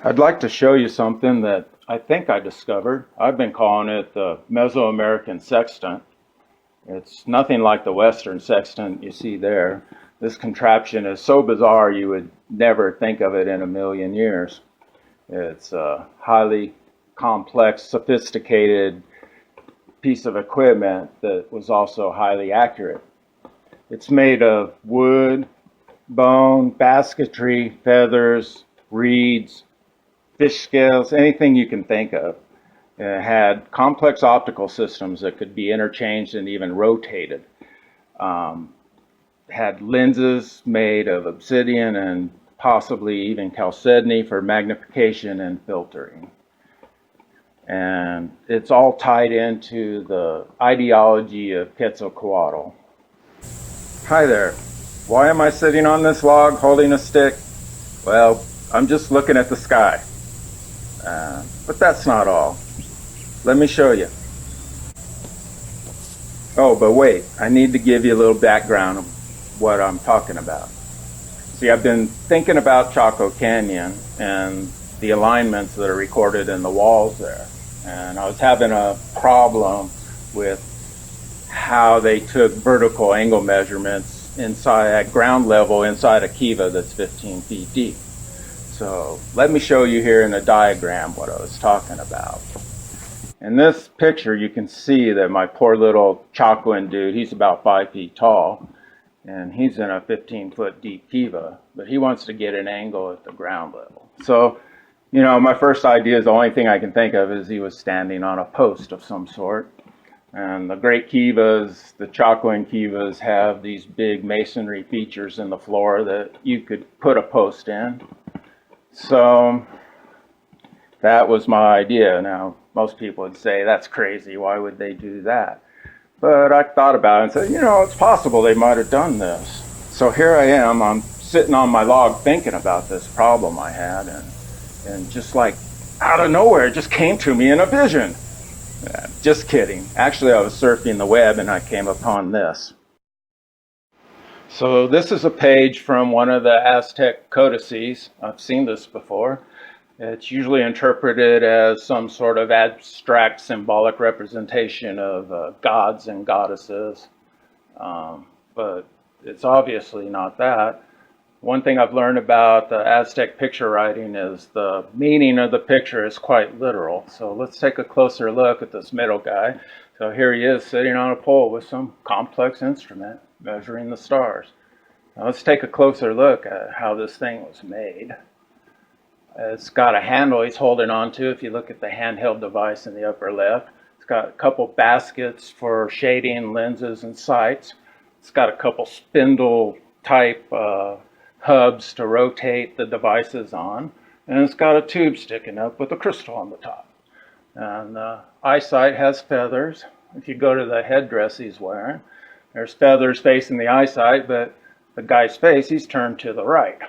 I'd like to show you something that I think I discovered. I've been calling it the Mesoamerican Sextant. It's nothing like the Western sextant you see there. This contraption is so bizarre you would never think of it in a million years. It's a highly complex, sophisticated piece of equipment that was also highly accurate. It's made of wood, bone, basketry, feathers, reeds, fish scales, anything you can think of. It had complex optical systems that could be interchanged and even rotated. Had lenses made of obsidian and possibly even chalcedony for magnification and filtering. And it's all tied into the ideology of Quetzalcoatl. Hi there. Why am I sitting on this log holding a stick? Well, I'm just looking at the sky. But that's not all. Let me show you. Oh, but wait, I need to give you a little background of what I'm talking about. See, I've been thinking about Chaco Canyon and the alignments that are recorded in the walls there. And I was having a problem with how they took vertical angle measurements inside at ground level inside a kiva that's 15 feet deep. So let me show you here in a diagram what I was talking about. In this picture, you can see that my poor little Chacoan dude, he's about 5 feet tall, and he's in a 15-foot deep kiva, but he wants to get an angle at the ground level. So, you know, my first idea is the only thing I can think of is he was standing on a post of some sort. And the great kivas, the Chacoan kivas, have these big masonry features in the floor that you could put a post in. So that was my idea. Now, most people would say, that's crazy. Why would they do that? But I thought about it and said, you know, it's possible they might have done this. So here I am. I'm sitting on my log thinking about this problem I had. And just like out of nowhere, it just came to me in a vision. Just kidding. Actually, I was surfing the web and I came upon this. So this is a page from one of the Aztec codices. I've seen this before. It's usually interpreted as some sort of abstract symbolic representation of gods and goddesses, but it's obviously not that. One thing I've learned about the Aztec picture writing is the meaning of the picture is quite literal. So let's take a closer look at this middle guy. So here he is sitting on a pole with some complex instrument measuring the stars. Now let's take a closer look at how this thing was made. It's got a handle he's holding on to. If you look at the handheld device in the upper left, it's got a couple baskets for shading lenses and sights. It's got a couple spindle type hubs to rotate the devices on. And it's got a tube sticking up with a crystal on the top. And the eyesight has feathers. If you go to the headdress he's wearing, there's feathers facing the eyesight, but the guy's face, he's turned to the right.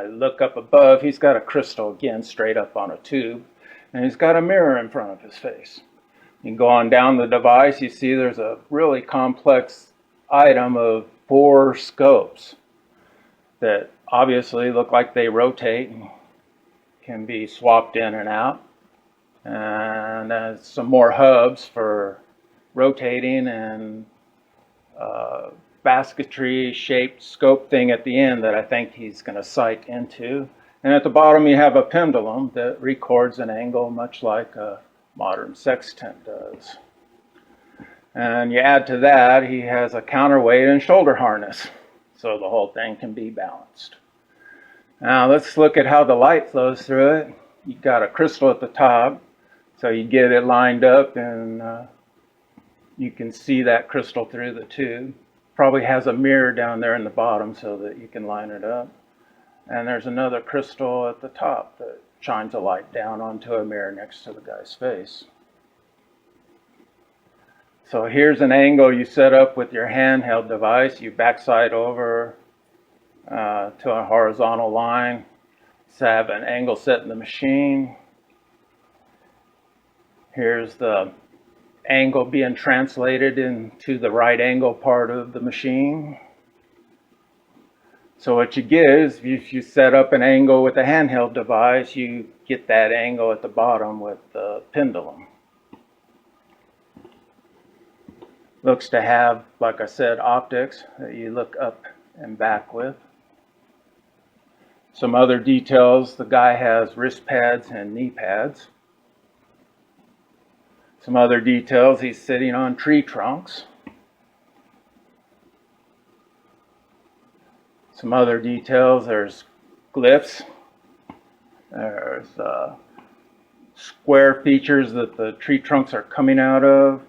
Look up above, he's got a crystal again straight up on a tube, and he's got a mirror in front of his face. You can go on down the device, you see there's a really complex item of 4 scopes that obviously look like they rotate and can be swapped in and out. And some more hubs for rotating and basketry shaped scope thing at the end that I think he's going to sight into. And at the bottom you have a pendulum that records an angle much like a modern sextant does. And you add to that, he has a counterweight and shoulder harness, so the whole thing can be balanced. Now let's look at how the light flows through it. You've got a crystal at the top, so you get it lined up and you can see that crystal through the tube. Probably has a mirror down there in the bottom so that you can line it up. And there's another crystal at the top that shines a light down onto a mirror next to the guy's face. So here's an angle you set up with your handheld device. You backside over to a horizontal line. So have an angle set in the machine. Here's the angle being translated into the right angle part of the machine. So what you get is, if you set up an angle with a handheld device, you get that angle at the bottom with the pendulum. Looks to have, like I said, optics that you look up and back with. Some other details, the guy has wrist pads and knee pads. Some other details, he's sitting on tree trunks. Some other details, there's glyphs. There's square features that the tree trunks are coming out of.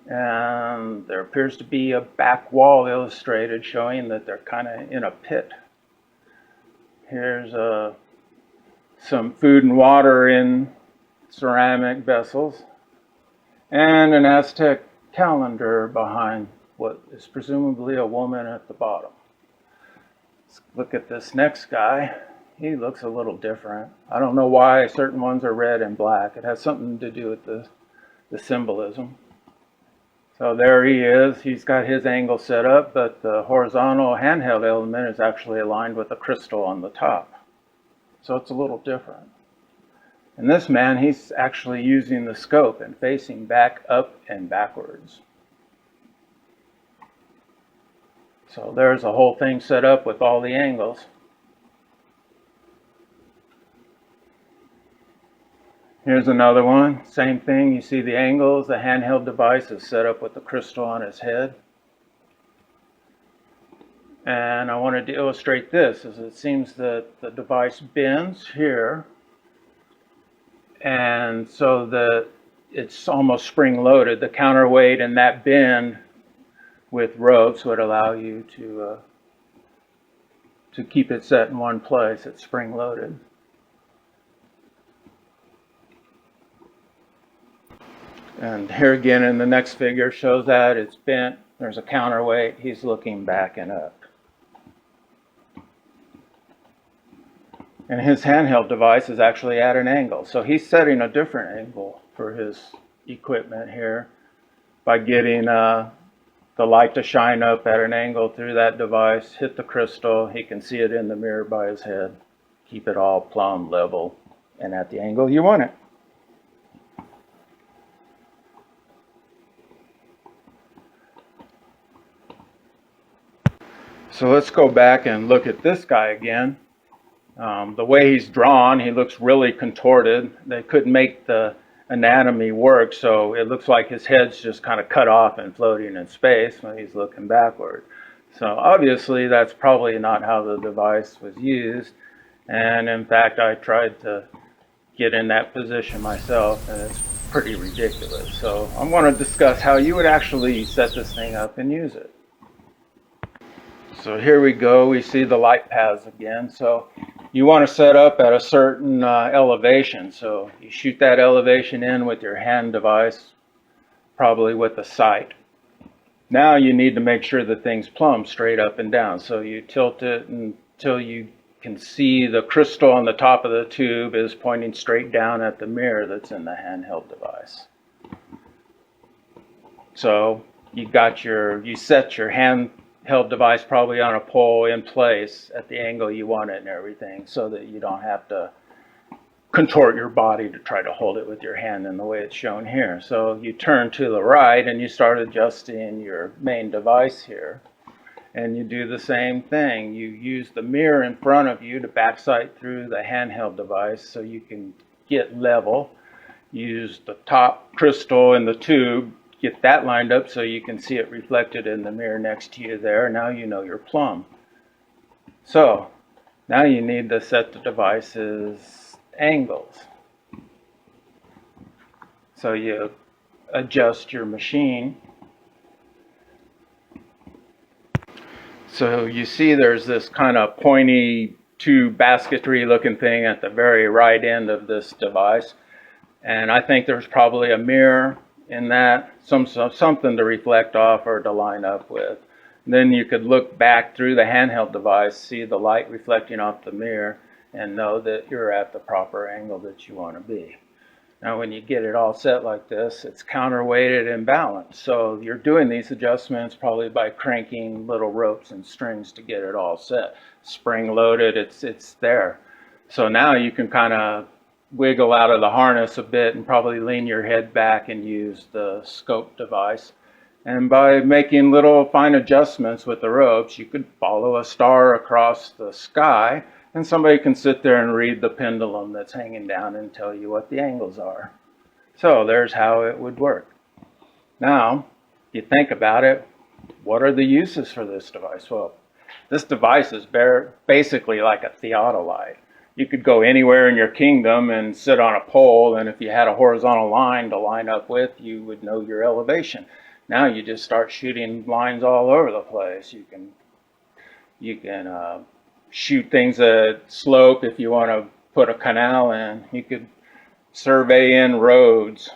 And there appears to be a back wall illustrated showing that they're kind of in a pit. Here's some food and water in ceramic vessels, and an Aztec calendar behind what is presumably a woman at the bottom. Let's look at this next guy. He looks a little different. I don't know why certain ones are red and black. It has something to do with the symbolism. So there he is. He's got his angle set up, but the horizontal handheld element is actually aligned with a crystal on the top. So it's a little different. And this man, he's actually using the scope and facing back, up, and backwards. So there's a whole thing set up with all the angles. Here's another one, same thing. You see the angles. The handheld device is set up with the crystal on his head. And I wanted to illustrate this, as it seems that the device bends here, and so that it's almost spring-loaded. The counterweight and that bend with ropes would allow you to keep it set in one place. It's spring-loaded. And here again in the next figure shows that it's bent. There's a counterweight. He's looking back and up. And his handheld device is actually at an angle. So he's setting a different angle for his equipment here by getting the light to shine up at an angle through that device, hit the crystal. He can see it in the mirror by his head. Keep it all plumb, level, and at the angle you want it. So let's go back and look at this guy again. The way he's drawn, he looks really contorted. They couldn't make the anatomy work, so it looks like his head's just kind of cut off and floating in space when he's looking backward. So obviously that's probably not how the device was used. And in fact, I tried to get in that position myself, and it's pretty ridiculous. So I want to discuss how you would actually set this thing up and use it. So here we go, we see the light paths again. So you want to set up at a certain elevation. So you shoot that elevation in with your hand device, probably with the sight. Now you need to make sure the thing's plumb straight up and down. So you tilt it until you can see the crystal on the top of the tube is pointing straight down at the mirror that's in the handheld device. So you set your handheld device probably on a pole in place at the angle you want it and everything, so that you don't have to contort your body to try to hold it with your hand in the way it's shown here. So you turn to the right and you start adjusting your main device here. And you do the same thing. You use the mirror in front of you to backsight through the handheld device so you can get level. Use the top crystal in the tube, get that lined up so you can see it reflected in the mirror next to you there. Now you know you're plumb. So now you need to set the device's angles. So you adjust your machine. So you see there's this kind of pointy tube basketry looking thing at the very right end of this device. And I think there's probably a mirror in that, something to reflect off or to line up with. And then you could look back through the handheld device, see the light reflecting off the mirror, and know that you're at the proper angle that you want to be. Now, when you get it all set like this, it's counterweighted and balanced. So you're doing these adjustments probably by cranking little ropes and strings to get it all set. Spring loaded, it's there. So now you can kind of wiggle out of the harness a bit and probably lean your head back and use the scope device. And by making little fine adjustments with the ropes, you could follow a star across the sky, and somebody can sit there and read the pendulum that's hanging down and tell you what the angles are. So there's how it would work. Now, you think about it, what are the uses for this device? Well, this device is basically like a theodolite. You could go anywhere in your kingdom and sit on a pole, and if you had a horizontal line to line up with, you would know your elevation. Now you just start shooting lines all over the place. You can shoot things at slope if you want to put a canal in. You could survey in roads,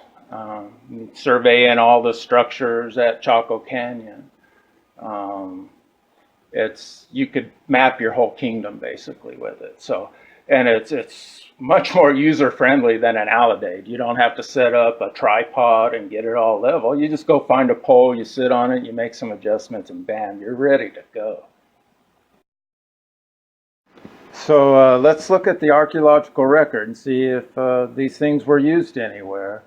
survey in all the structures at Chaco Canyon. You could map your whole kingdom basically with it. So, and it's much more user-friendly than an alidade. You don't have to set up a tripod and get it all level. You just go find a pole, you sit on it, you make some adjustments, and bam, you're ready to go. So let's look at the archaeological record and see if these things were used anywhere.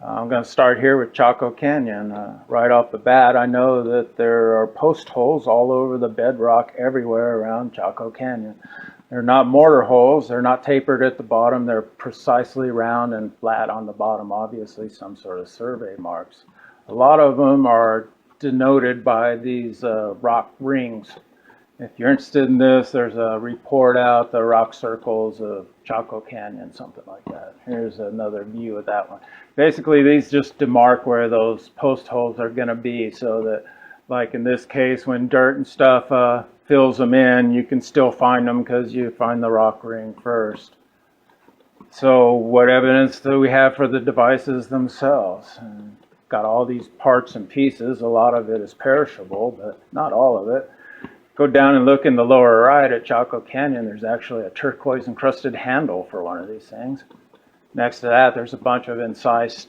I'm going to start here with Chaco Canyon. Right off the bat, I know that there are post holes all over the bedrock everywhere around Chaco Canyon. They're not mortar holes, they're not tapered at the bottom, they're precisely round and flat on the bottom, obviously some sort of survey marks. A lot of them are denoted by these rock rings. If you're interested in this, there's a report out, the rock circles of Chaco Canyon, something like that. Here's another view of that one. Basically, these just demark where those post holes are going to be, so that, like in this case, when dirt and stuff fills them in, you can still find them because you find the rock ring first. So what evidence do we have for the devices themselves? And got all these parts and pieces. A lot of it is perishable, but not all of it. Go down and look in the lower right at Chaco Canyon. There's actually a turquoise encrusted handle for one of these things. Next to that, there's a bunch of incised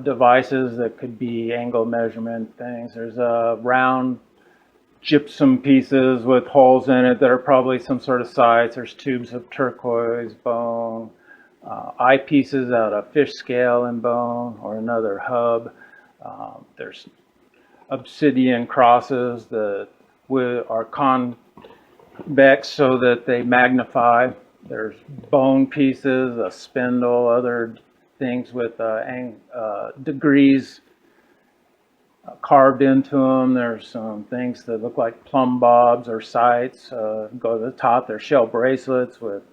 devices that could be angle measurement things. There's round gypsum pieces with holes in it that are probably some sort of sights. There's tubes of turquoise bone, eyepieces out of fish scale and bone, or another hub. There's obsidian crosses that are convex so that they magnify. There's bone pieces, a spindle, other things with degrees carved into them. There's some things that look like plumb bobs or sights. Go to the top, there's shell bracelets with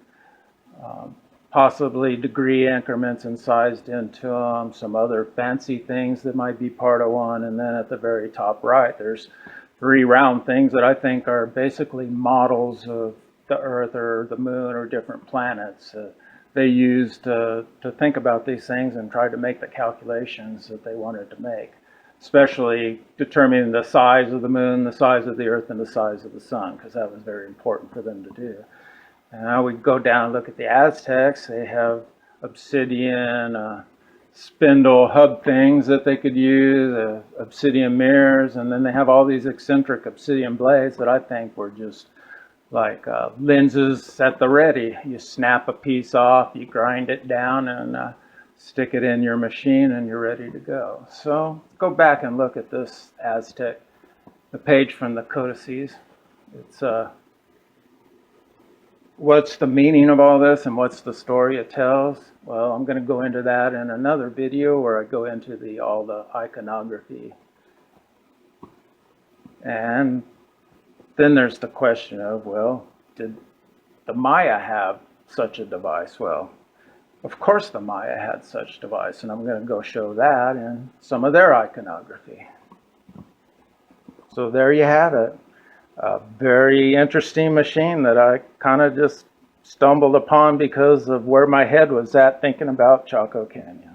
possibly degree increments incised into them, some other fancy things that might be part of one. And then at the very top right, there's 3 round things that I think are basically models of the Earth or the Moon or different planets. They used to think about these things and try to make the calculations that they wanted to make, especially determining the size of the Moon, the size of the Earth, and the size of the Sun, because that was very important for them to do. And now we go down and look at the Aztecs. They have obsidian spindle hub things that they could use, obsidian mirrors, and then they have all these eccentric obsidian blades that I think were just like lenses at the ready. You snap a piece off, you grind it down, and stick it in your machine, and you're ready to go. So go back and look at this Aztec, the page from the codices. It's what's the meaning of all this and what's the story it tells? Well, I'm going to go into that in another video where I go into all the iconography. And then there's the question of, well, did the Maya have such a device? Well, of course the Maya had such a device, and I'm going to go show that in some of their iconography. So there you have it. A very interesting machine that I kind of just stumbled upon because of where my head was at thinking about Chaco Canyon.